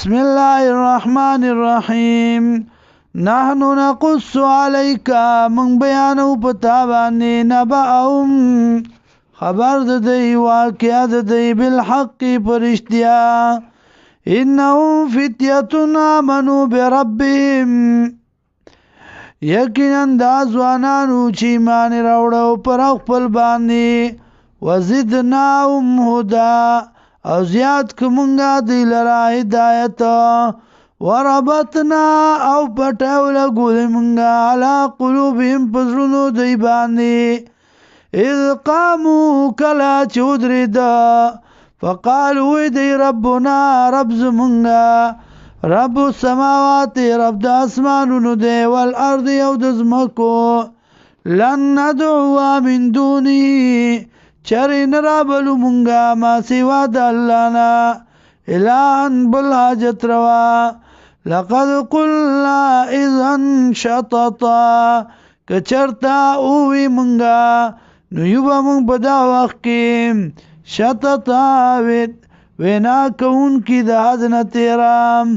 بسم الله الرحمن الرحیم. نحنو نقص عليك من بیانو پتا باندې نبأهم خبر د دی واقعه د دی بالحق پرشتیا. انهم فتیه آمنوا بربهم یقینا دا ځوانانو چې ایمان راوړو پر خپل باندې وزدناهم هدى او زیاد کومنګا دی لرا هدایت وربطنا او پټاو لګول منګا علا قلوبهم پزرونو دی باندې اذ قاموا کلا چودردا فقالوا دی ربنا رب زمنګا رب السماوات رب د اسمانونو دی والارض یو د زمکو لن ندعو من دونی چرې نه رابلو مونږه ما سوا د الله نه الهن بل حاجت روا. لقد قلنا اذا شططا که چرتا اووی مونږه نو یو به مونږ په دا وخت کې شططا وینا کوونکي د حد نه تیرام.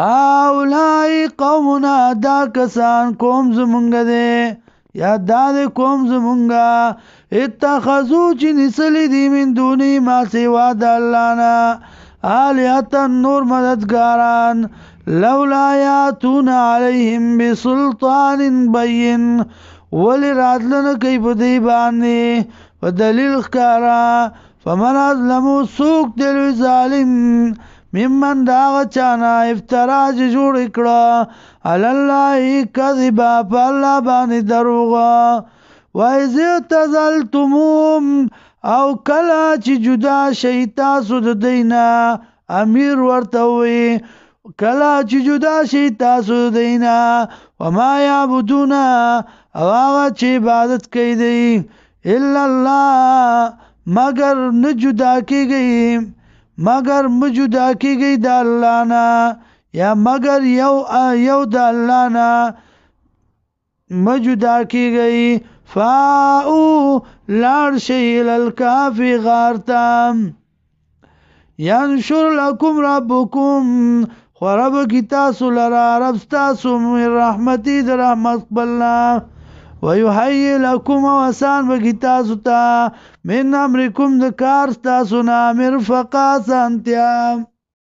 هؤلاء قومنا دا کسان قوم زمونږ دی یا دا د قوم زمونږه اتخذو چې نسلی دی من دونی ما سوا د الله نه آلهة نور مددگاران لولا یاتون علیهم بسلطان بین ولی راتلن کئی پا دی باندې و دلیل ښکارا. فمن ازلمو سوک دلوی ظالم ممن داغ چانا افترا چه جوڑ اکڑا علاللہ کذبا پا اللہ بانی دروغا. وَإِذِ اعْتَزَلْتُمُوهُمْ او کلا چې جدا شي تاسو د دینا امیر ورته وي کلا چې جدا شي تاسو د دینا وما یعبدون او هغه چې عبادت کوي دی الا الله مگر نه جدا کیږي مگر مجدا کیږي د الله نه یا مگر یو د الله نه مجدا کیږي. فاو لار شیل الکافی غارتام ینشر لکم ربکم خورب کی تاسو لرا رب ستاسو من رحمتی در رحمت قبلنا ویحیی لکم وسان بکی تاسو تا من امرکم دکار ستاسو نا مرفقا سانتیام